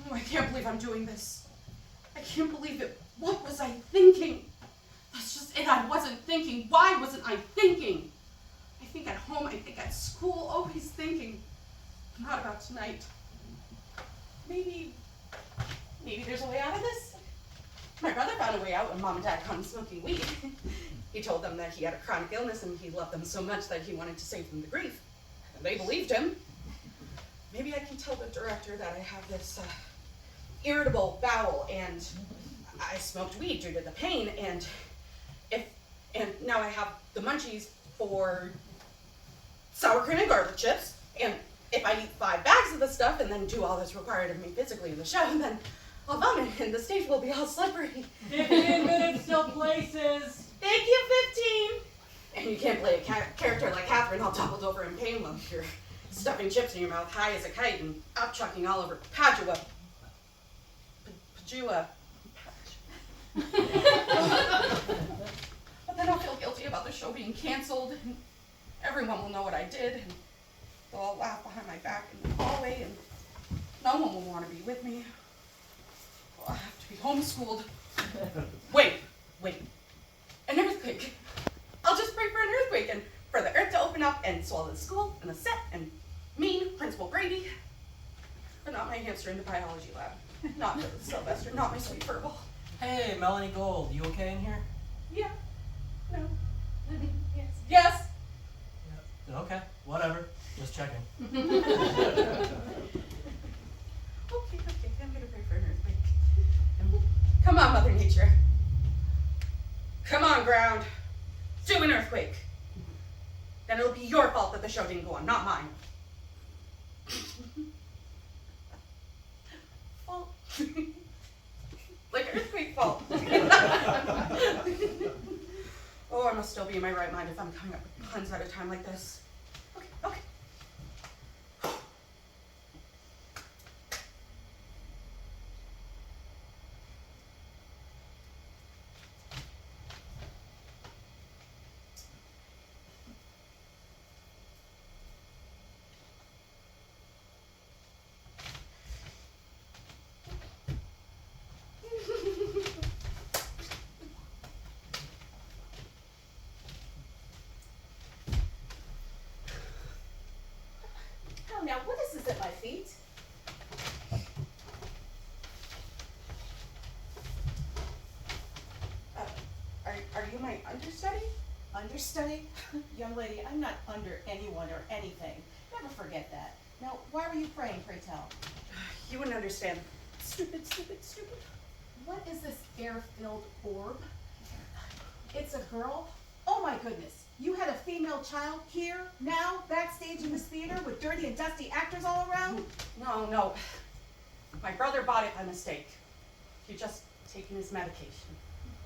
Oh, I can't believe I'm doing this. I can't believe it. What was I thinking? That's just it. I wasn't thinking. Why wasn't I thinking? I think at home, I think at school, always thinking. Not about tonight. Maybe there's a way out of this? My brother found a way out when Mom and Dad caught him smoking weed. He told them that he had a chronic illness and he loved them so much that he wanted to save them the grief. And they believed him. Maybe I can tell the director that I have this irritable bowel and I smoked weed due to the pain, and now I have the munchies for sour cream and garlic chips, and if I eat 5 bags of the stuff and then do all that's required of me physically in the show, then I'll vomit and the stage will be all slippery. 15 minutes till places. Thank you, 15. And you can't play a character like Catherine all doubled over in pain while you're stuffing chips in your mouth high as a kite and upchucking all over Padua. But then I'll feel guilty about the show being canceled, and everyone will know what I did, and they'll all laugh behind my back in the hallway, and no one will want to be with me. I'll have to be homeschooled. Wait. An earthquake. I'll just pray for an earthquake and for the earth to open up and swallow the school and the set and mean Principal Brady. But not my hamster in the biology lab. Not Sylvester, not my sweet furball. Hey, Melanie Gold, you okay in here? Yeah. No. Yes. Yeah. Okay, whatever. Just checking. Okay, I'm gonna pray for an earthquake. Come on, Mother Nature. Come on, ground. Do an earthquake. Then it'll be your fault that the show didn't go on, not mine. Fault. Like earthquake fault. Oh, I must still be in my right mind if I'm coming up with puns at a time like this. Okay. Now, what is this at my feet? Are you my understudy? Understudy? Young lady, I'm not under anyone or anything. Never forget that. Now, why were you praying, pray tell? You wouldn't understand. Stupid. What is this air-filled orb? It's a girl? Oh my goodness. You had a female child here, now, backstage in this theater with dirty and dusty actors all around? No. My brother bought it by mistake. He just taken his medication.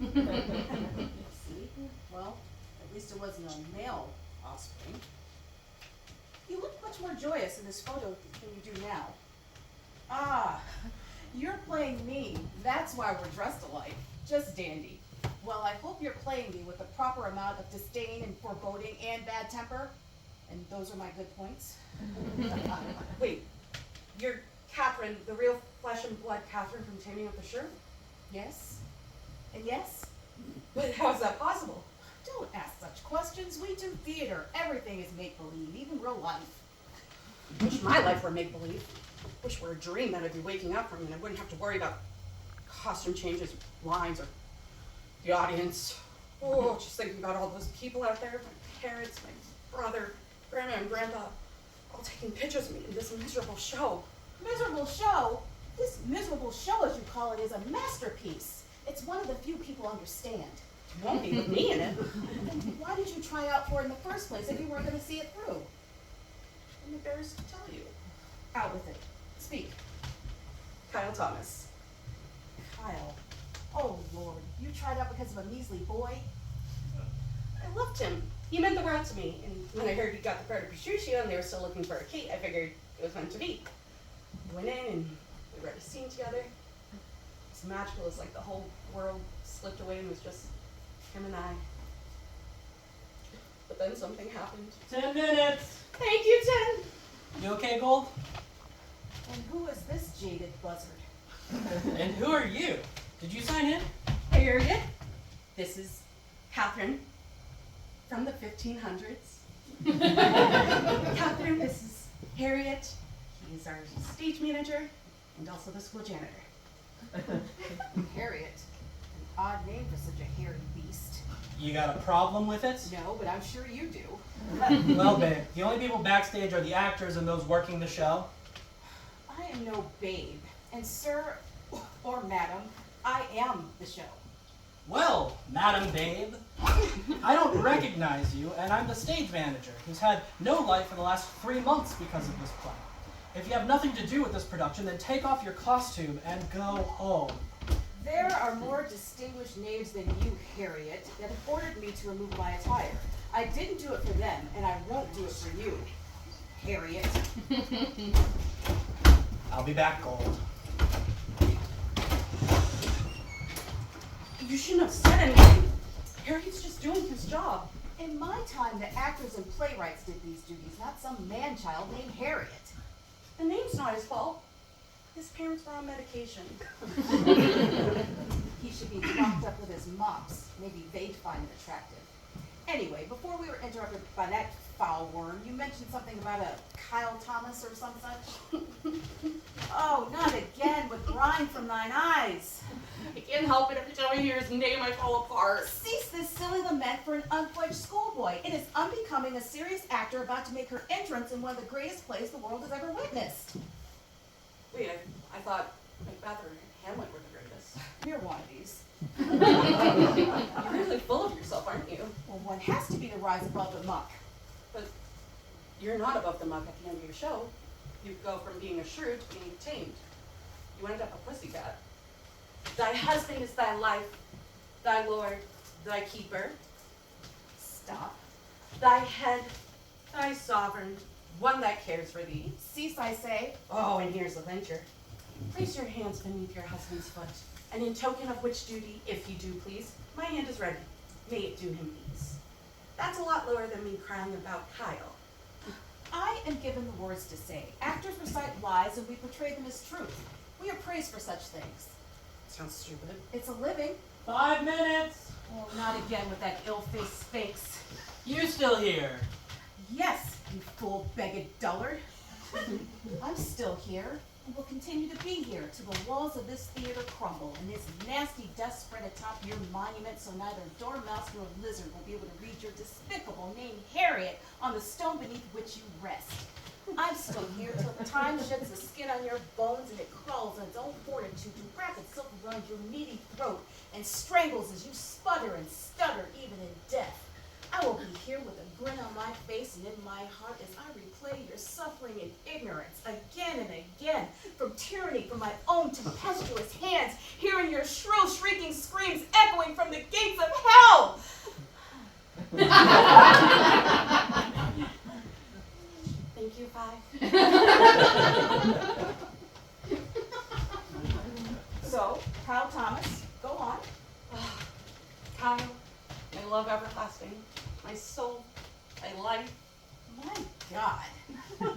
See? Well, at least it wasn't a male offspring. You look much more joyous in this photo than you do now. Ah, you're playing me. That's why we're dressed alike. Just dandy. Well, I hope you're playing me with the proper amount of disdain and foreboding and bad temper. And those are my good points. Wait, you're Catherine, the real flesh and blood Catherine from Taming of the Shrew? Yes? And yes? But how is that possible? Don't ask such questions. We do theater. Everything is make-believe, even real life. Wish my life were make-believe. Wish were a dream that I'd be waking up from and I wouldn't have to worry about costume changes, lines, or the audience. Oh, just thinking about all those people out there, my parents, my brother, grandma and grandpa, all taking pictures of me in this miserable show. Miserable show? This miserable show, as you call it, is a masterpiece. It's one of the few people understand. It won't be with me in it. Then why did you try out for it in the first place if you weren't going to see it through? I'm embarrassed to tell you. Out with it. Speak. Kyle Thomas. Kyle. Oh, Lord. You tried out because of a measly boy? I loved him. He meant the world to me. And when I heard he got the part of Petruchio and they were still looking for a Kate, I figured it was meant to be. I went in and we read a scene together. It was magical. It was like the whole world slipped away and it was just him and I. But then something happened. 10 minutes. Thank you, 10. You okay, Gold? And who is this jaded buzzard? And who are you? Did you sign in? Harriet, this is Catherine from the 1500s. Catherine, this is Harriet. He's our stage manager and also the school janitor. Harriet. An odd name for such a hairy beast. You got a problem with it? No, but I'm sure you do. Well, babe, the only people backstage are the actors and those working the show. I am no babe. And sir, or madam, I am the show. Well, Madam Babe, I don't recognize you, and I'm the stage manager, who's had no life for the last 3 months because of this play. If you have nothing to do with this production, then take off your costume and go home. There are more distinguished knaves than you, Harriet, that have ordered me to remove my attire. I didn't do it for them, and I won't do it for you, Harriet. I'll be back, Gold. You shouldn't have said anything. Harriet's just doing his job. In my time, the actors and playwrights did these duties, not some man-child named Harriet. The name's not his fault. His parents were on medication. He should be locked up with his mops. Maybe they'd find it attractive. Anyway, before we were interrupted by that foul worm, you mentioned something about a Kyle Thomas or some such. Oh, not again with brine from thine eyes. I can't help it. Every time I hear his name, I fall apart. Cease this silly lament for an unfledged schoolboy. It is unbecoming a serious actor about to make her entrance in one of the greatest plays the world has ever witnessed. Wait, I thought Macbeth or Hamlet were the greatest. You're one of these. You're really full of yourself, aren't you? Well, one has to be to rise above the muck. But you're not above the muck at the end of your show. You go from being a shrew to being tamed. You end up a pussycat. Thy husband is thy life, thy lord, thy keeper. Stop. Thy head, thy sovereign, one that cares for thee. Cease, I say. Oh, and here's a venture. Place your hands beneath your husband's foot, and in token of which duty, if you do please, my hand is ready. May it do him ease. That's a lot lower than me crying about Kyle. I am given the words to say. Actors recite lies and we portray them as truth. We are praised for such things. Sounds stupid. It's a living. 5 minutes. Oh, not again with that ill-faced sphinx. You still here? Yes, you full-begged dullard. I'm still here and will continue to be here till the walls of this theater crumble and this nasty dust spread atop your monument so neither dormouse nor lizard will be able to read your despicable name, Harriet, on the stone beneath which you rest. I'm still here till time sheds the skin on your bones and it crawls on its own fortitude to wrap itself around your meaty throat and strangles as you sputter and stutter even in death. I will be here with a grin on my face and in my heart as I replay your suffering and ignorance again and again, from tyranny from my own tempestuous hands, hearing your shrill shrieking screams echoing from the gates of hell. Thank you, Five. So, Kyle Thomas, go on. Kyle, my love everlasting, my soul, my life. My God.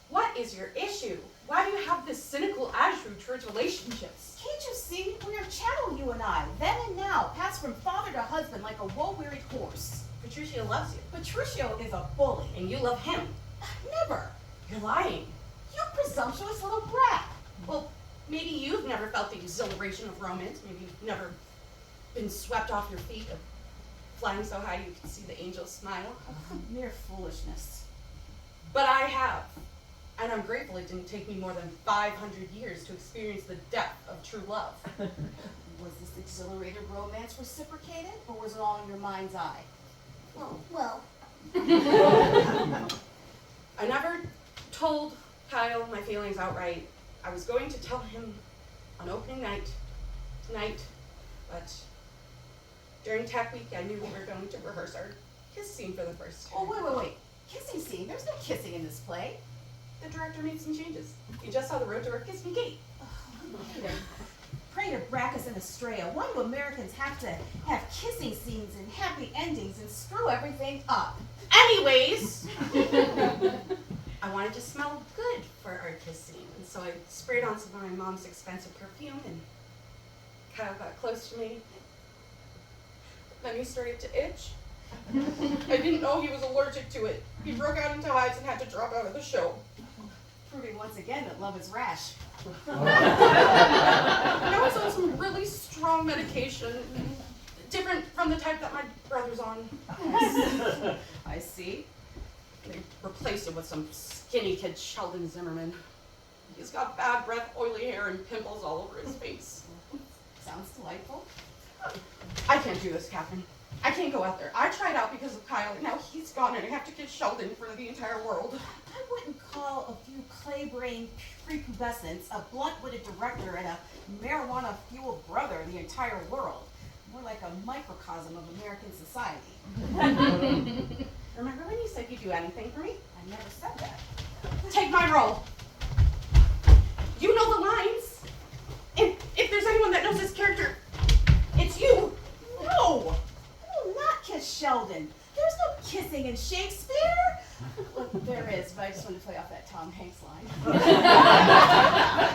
What is your issue? Why do you have this cynical attitude towards relationships? Can't you see? We are chattel, you and I, then and now, passed from father to husband like a woe-wearied horse. Patricia loves you, Patricio is a bully. and you love him. Never. You're lying. You presumptuous little brat. Well, maybe you've never felt the exhilaration of romance. Maybe you've never been swept off your feet of flying so high you can see the angels smile. Mere foolishness. But I have. And I'm grateful it didn't take me more than 500 years to experience the depth of true love. Was this exhilarated romance reciprocated, or was it all in your mind's eye? Well. I never told Kyle my feelings outright. I was going to tell him on opening night, tonight, but during tech week I knew we were going to rehearse our kiss scene for the first time. Oh, wait. Kissing scene? There's no kissing in this play. The director made some changes. You just saw the road to our kiss me gate. Pray to Brackus and Estrella. Why do Americans have to have kissing scenes and happy endings and screw everything up? Anyways, I wanted to smell good for for our kiss scene. And so I sprayed on some of my mom's expensive perfume, and Kyle got close to me. Then he started to itch. I didn't know he was allergic to it. He broke out into hives and had to drop out of the show. Proving once again that love is rash. I was on some really strong medication, different from the type that my brother's on. I see. They replaced him with some skinny kid, Sheldon Zimmerman. He's got bad breath, oily hair, and pimples all over his face. Sounds delightful. I can't do this, Catherine. I can't go out there. I tried out because of Kyle, and now he's gone, and I have to kiss Sheldon for the entire world. I wouldn't call a few clay-brained prepubescents, a blunt-witted director, and a marijuana-fueled brother the entire world. More like a microcosm of American society. Remember when you said you'd do anything for me? I never said that. Take my role. You know the lines. And if there's anyone that knows this character, it's you. No! I will not kiss Sheldon. There's no kissing in Shakespeare. Well, there is, but I just wanted to play off that Tom Hanks line.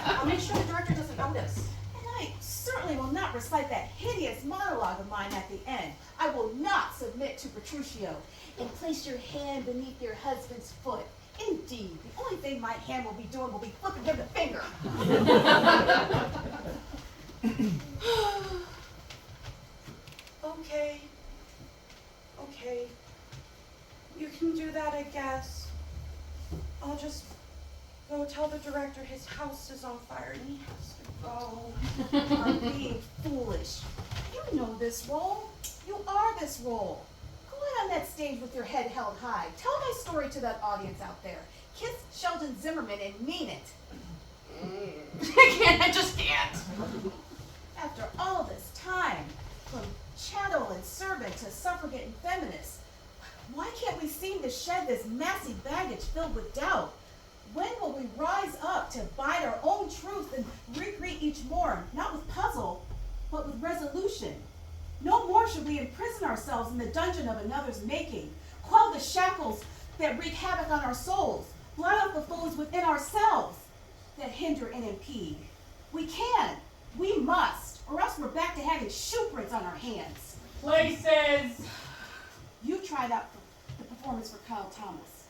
I'll make sure the director doesn't notice. And I certainly will not recite that hideous monologue of mine at the end. I will not submit to Petruchio. And place your hand beneath your husband's foot. Indeed, the only thing my hand will be doing will be flipping him the finger. Okay. Okay. You can do that, I guess. I'll just go tell the director his house is on fire and he has to go. I'm being foolish. You know this role. You are this role. Go out on that stage with your head held high. Tell my story to that audience out there. Kiss Sheldon Zimmerman and mean it. I just can't. After all this time, from chattel and servant to suffragette and feminist, why can't we seem to shed this massive baggage filled with doubt? When will we rise up to bide our own truth and regreet each morn, not with puzzle, but with resolution? No more should we imprison ourselves in the dungeon of another's making, quell the shackles that wreak havoc on our souls, blot out the foes within ourselves that hinder and impede. We can, we must, or else we're back to having shoe prints on our hands. Places! You tried out the performance for Kyle Thomas.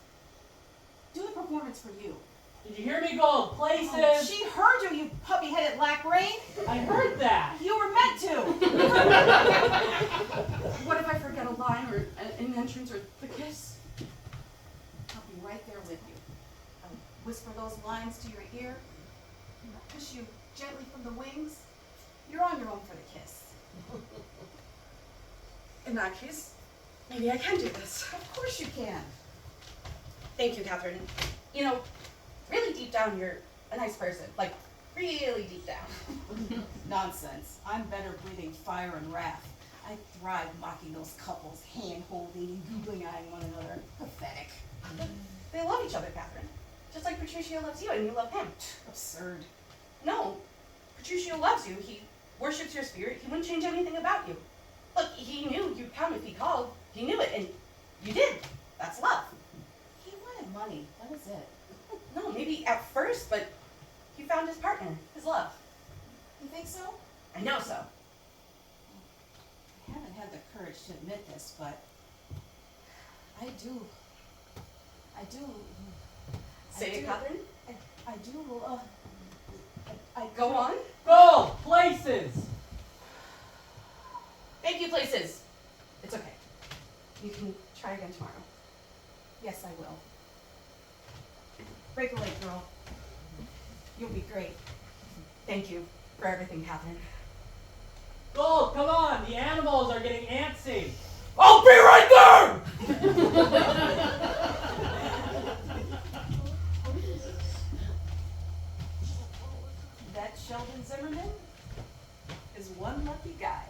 Do the performance for you. Did you hear me, Gold? Places! Oh, she heard you, you puppy-headed lack-brain. I heard that! You were meant to. What if I forget a line or an entrance or the kiss? I'll be right there with you. I'll whisper those lines to your ear, and I'll push you gently from the wings. You're on your own for the kiss. In that case, maybe I can do this. Of course you can. Thank you, Catherine. You know, really deep down, you're a nice person. Like, really deep down. Nonsense. I'm better breathing fire and wrath. I thrive mocking those couples, hand-holding and googly-eyeing one another. Pathetic. They love each other, Catherine. Just like Petruchio loves you and you love him. Absurd. No, Petruchio loves you. He worships your spirit. He wouldn't change anything about you. Look, he knew you'd come if he called. He knew it, and you did. That's love. He wanted money. That was it. No, maybe at first, but he found his partner, his love. You think so? I know so. I haven't had the courage to admit this, but I do. Say it, Catherine. I do. Go on. Gold! Places! Thank you, places. It's okay. You can try again tomorrow. Yes, I will. Break a leg, girl. You'll be great. Thank you for everything, Catherine. Gold, come on! The animals are getting antsy! I'll be right there! That Sheldon Zimmerman is one lucky guy.